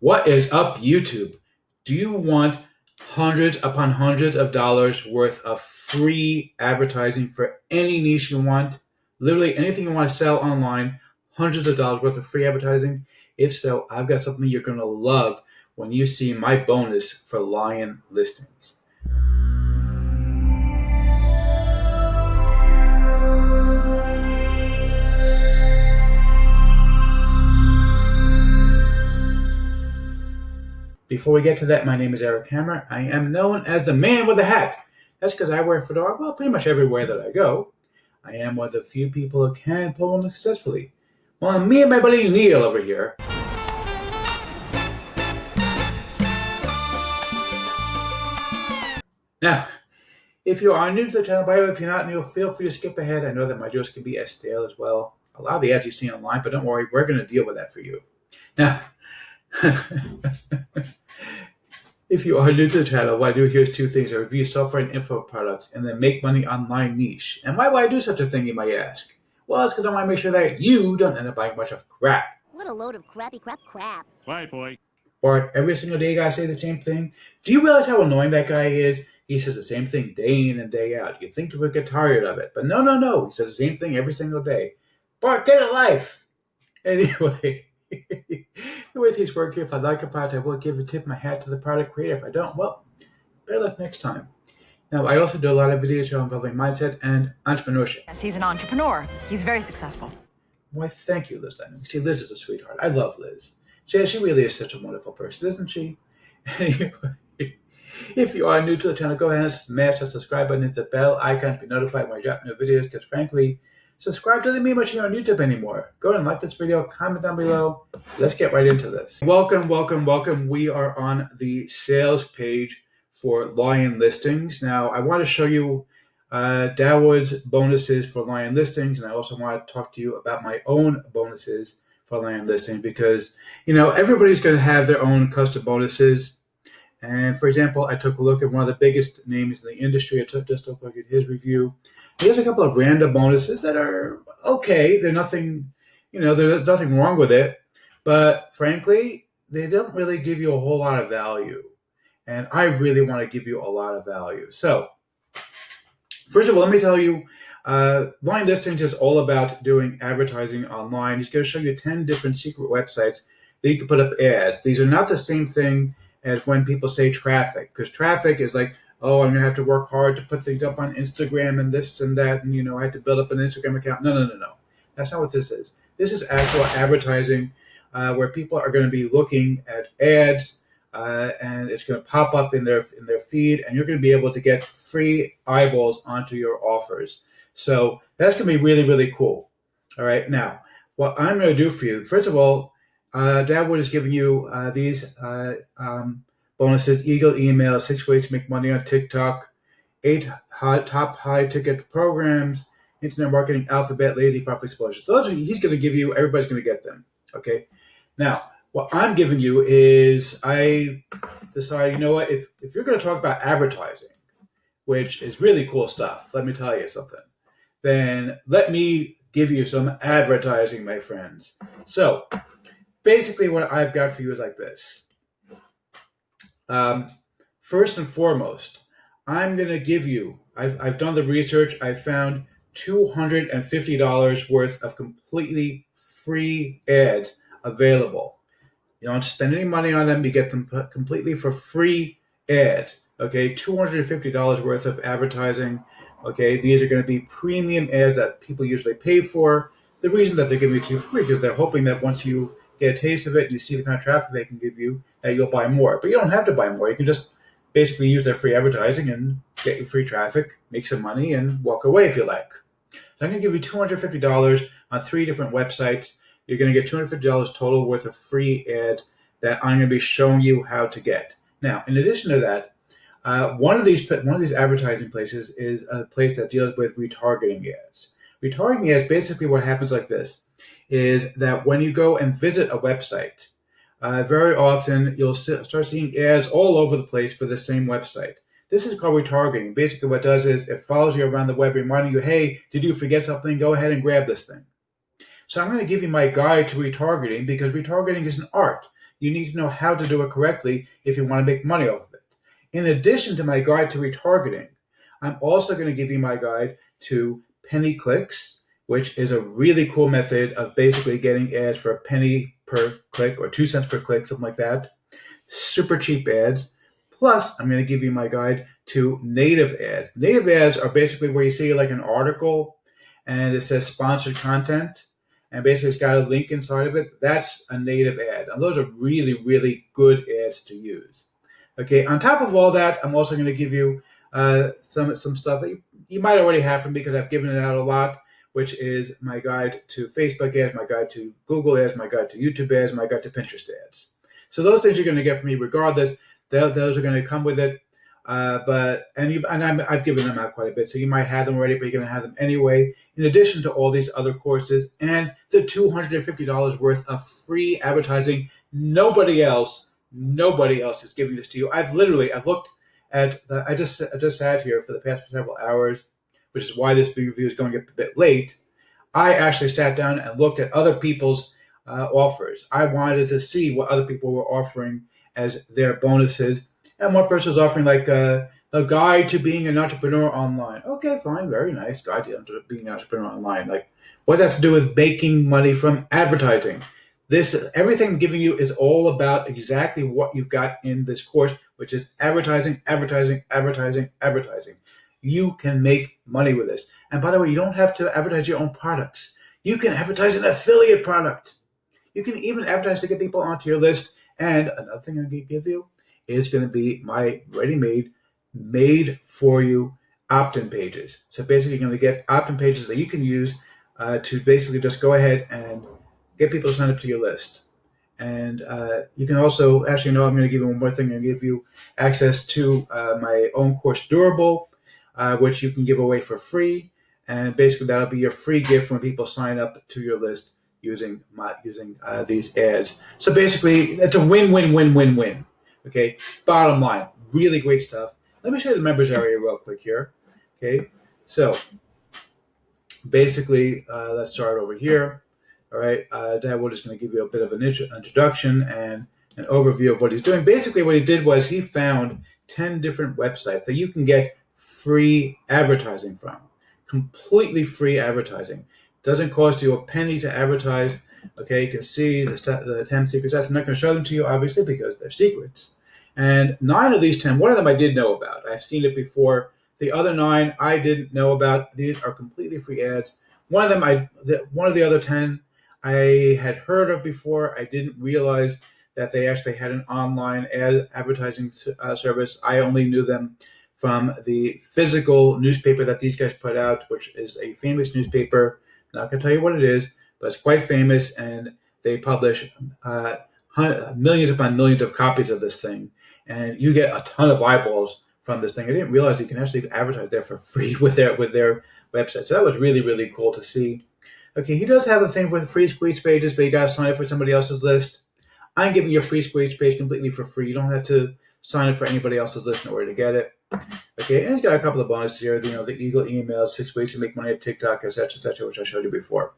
What is up, YouTube? Do you want hundreds upon hundreds of dollars worth of free advertising for any niche you want? Literally anything you want to sell online, hundreds of dollars worth of free advertising? If so, I've got something you're going to love when you see my bonus for Lion listings. Before we get to that, my name is Eric Hammer. I am known as the man with the hat. That's because I wear a fedora, well, pretty much everywhere that I go. I am one of the few people who can pull one successfully. Well, me and my buddy Neil over here. Now, if you are new to the channel, by the way, if you're not new, feel free to skip ahead. I know that my jokes can be as stale as well. A lot of the ads you see online, but don't worry, we're going to deal with that for you. Now, if you are new to the channel, what I do here is two things. I review software and info products and then make money online niche. And why would I do such a thing, you might ask? Well, it's because I want to make sure that you don't end up buying a bunch of crap. What a load of crappy crap. Right, boy. Or every single day you gotta say the same thing. Do you realize how annoying that guy is? He says the same thing day in and day out. You think you would get tired of it, but no. He says the same thing every single day. Bart, get a life! Anyway, the way things work here, if I like a product, I will give a tip my hat to the product creator. If I don't, well, better luck next time. Now, I also do a lot of videos involving mindset and entrepreneurship. Yes, he's an entrepreneur. He's very successful. Why, thank you, Liz Lemon. See, Liz is a sweetheart. I love Liz. She really is such a wonderful person, isn't she? Anyway, if you are new to the channel, go ahead and smash that subscribe button, hit the bell icon to be notified when I drop new videos, because frankly, subscribe doesn't mean much on YouTube anymore. Go ahead and like this video, comment down below. Let's get right into this. Welcome. We are on the sales page for Lion listings. Now, I want to show you Dawood's bonuses for Lion listings, and I also want to talk to you about my own bonuses for Lion listings, because everybody's going to have their own custom bonuses. And for example, I took a look at one of the biggest names in the industry. I just took a look at his review. Here's a couple of random bonuses that are okay. They're nothing, there's nothing wrong with it, but frankly, they don't really give you a whole lot of value. And I really want to give you a lot of value. So first of all, let me tell you, Lion Listings is all about doing advertising online. He's going to show you 10 different secret websites that you can put up ads. These are not the same thing as when people say traffic, because traffic is like, oh, I'm going to have to work hard to put things up on Instagram and this and that, and I have to build up an Instagram account. No. That's not what this is. This is actual advertising where people are going to be looking at ads, and it's going to pop up in their feed, and you're going to be able to get free eyeballs onto your offers. So that's going to be really, really cool. All right. Now, what I'm going to do for you, first of all, Dawood is giving you these bonuses: Eagle email, 6 ways to make money on TikTok, 8 top high ticket programs, internet marketing alphabet, lazy profit explosion. So he's going to give you. Everybody's going to get them. Okay. Now, what I'm giving you is I decided, what, if you're going to talk about advertising, which is really cool stuff, let me tell you something, then let me give you some advertising, my friends. So basically what I've got for you is like this. First and foremost, I'm going to give you, I've done the research, I found $250 worth of completely free ads available. You don't spend any money on them. You get them completely for free ads. Okay, $250 worth of advertising. Okay, these are going to be premium ads that people usually pay for. The reason that they're giving it to you free is because they're hoping that once you get a taste of it and you see the kind of traffic they can give you, that you'll buy more. But you don't have to buy more. You can just basically use their free advertising and get your free traffic, make some money, and walk away if you like. So I'm going to give you $250 on 3 different websites. You're going to get $250 total worth of free ads that I'm going to be showing you how to get. Now, in addition to that, one of these advertising places is a place that deals with retargeting ads. Retargeting ads, basically what happens like this, is that when you go and visit a website, very often you'll start seeing ads all over the place for the same website. This is called retargeting. Basically what it does is it follows you around the web, reminding you, hey, did you forget something? Go ahead and grab this thing. So I'm going to give you my guide to retargeting, because retargeting is an art. You need to know how to do it correctly if you want to make money off of it. In addition to my guide to retargeting, I'm also going to give you my guide to penny clicks, which is a really cool method of basically getting ads for a penny per click or 2 cents per click, something like that. Super cheap ads. Plus, I'm going to give you my guide to native ads. Native ads are basically where you see like an article and it says sponsored content, and basically it's got a link inside of it. That's a native ad. And those are really, really good ads to use. Okay, on top of all that, I'm also going to give you some stuff that you might already have from me because I've given it out a lot, which is my guide to Facebook ads, my guide to Google ads, my guide to YouTube ads, my guide to Pinterest ads. So those things you're going to get from me regardless. Those are going to come with it. I've given them out quite a bit, so you might have them already, but you're going to have them anyway. In addition to all these other courses and the $250 worth of free advertising, nobody else is giving this to you. I've looked at I just sat here for the past several hours, which is why this review is going a bit late. I actually sat down and looked at other people's offers. I wanted to see what other people were offering as their bonuses. And one person was offering like a guide to being an entrepreneur online. Okay, fine, very nice. Guide to being an entrepreneur online. Like, what does that have to do with making money from advertising? Everything I'm giving you is all about exactly what you've got in this course, which is advertising, advertising, advertising, advertising. You can make money with this. And by the way, you don't have to advertise your own products. You can advertise an affiliate product. You can even advertise to get people onto your list. And another thing I'm going to give you is going to be my ready-made, made-for-you opt-in pages. So basically, you're going to get opt-in pages that you can use to basically just go ahead and get people to sign up to your list. And you can also, actually, no, I'm going to give you one more thing. I'm going to give you access to my own course, Durable, which you can give away for free. And basically, that'll be your free gift when people sign up to your list using these ads. So basically, it's a win-win-win-win-win. Okay, bottom line, really great stuff. Let me show you the members area real quick here. Okay, so basically, let's start over here. All right, Dad Wood is going to give you a bit of an introduction and an overview of what he's doing. Basically, what he did was he found 10 different websites that you can get free advertising from. Completely free advertising. Doesn't cost you a penny to advertise. Okay, you can see the 10 secrets. I'm not going to show them to you, obviously, because they're secrets. And 9 of these 10, one of them I did know about. I've seen it before. The other 9 I didn't know about. These are completely free ads. One of the other 10 I had heard of before. I didn't realize that they actually had an online advertising service. I only knew them from the physical newspaper that these guys put out, which is a famous newspaper. I'm not going to tell you what it is, but it's quite famous, and they publish millions upon millions of copies of this thing, and you get a ton of eyeballs from this thing. I didn't realize you can actually advertise there for free with their website. So that was really, really cool to see. Okay, he does have a thing for free squeeze pages, but you got to sign up for somebody else's list. I'm giving you a free squeeze page completely for free. You don't have to sign up for anybody else's list in order to get it. Okay, and he's got a couple of bonuses here. The Eagle emails, 6 ways to make money at TikTok, etc., which I showed you before.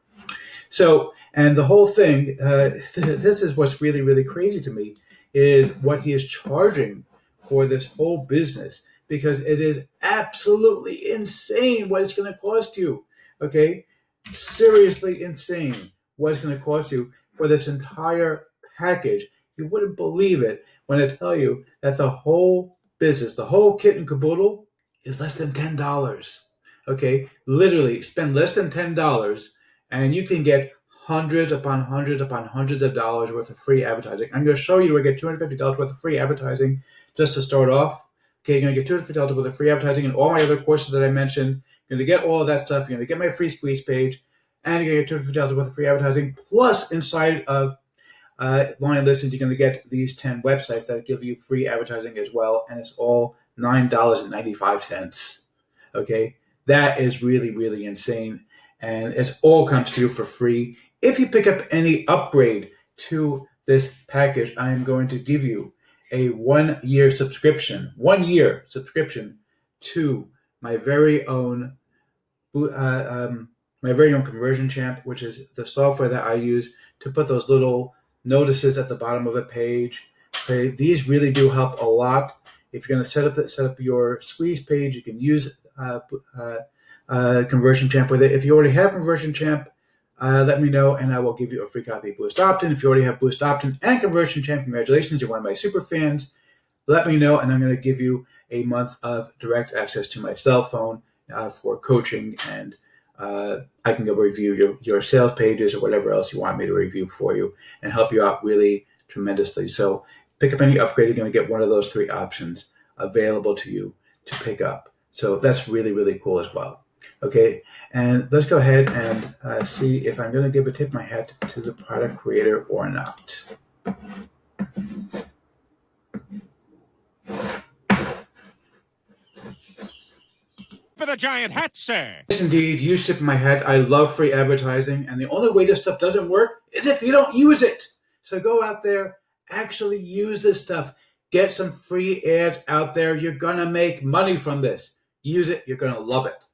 So, and the whole thing, this is what's really, really crazy to me, is what he is charging for this whole business, because it is absolutely insane what it's going to cost you. Okay, seriously insane what it's going to cost you for this entire package. You wouldn't believe it when I tell you that the whole business, the whole kit and caboodle, is less than $10. Okay, literally spend less than $10 and you can get hundreds upon hundreds upon hundreds of dollars worth of free advertising. I'm going to show you where you get $250 worth of free advertising just to start off. Okay, you're going to get $250 worth of free advertising and all my other courses that I mentioned. You're going to get all of that stuff. You're going to get my free squeeze page, and you're going to get $250 worth of free advertising. Plus, inside of Lion Listens, you're going to get these 10 websites that give you free advertising as well, and it's all $9.95. Okay, that is really, really insane, and it's all comes to you for free. If you pick up any upgrade to this package, I am going to give you a 1-year subscription, to my very own Conversion Champ, which is the software that I use to put those little notices at the bottom of a page. Okay, these really do help a lot. If you're going to set up your squeeze page, you can use Conversion Champ with it. If you already have Conversion Champ, let me know, and I will give you a free copy of Boost Opt-in. If you already have Boost Opt-in and Conversion Champ, congratulations, you're one of my super fans. Let me know, and I'm going to give you a month of direct access to my cell phone for coaching, and I can go review your sales pages or whatever else you want me to review for you and help you out really tremendously. So pick up any upgrade, you're going to get one of those 3 options available to you to pick up. So that's really, really cool as well. Okay, and let's go ahead and see if I'm going to give a tip my hat to the product creator or not. For the giant hat, sir. Yes, indeed, you tip my hat. I love free advertising, and the only way this stuff doesn't work is if you don't use it. So go out there, actually use this stuff. Get some free ads out there. You're going to make money from this. Use it. You're going to love it.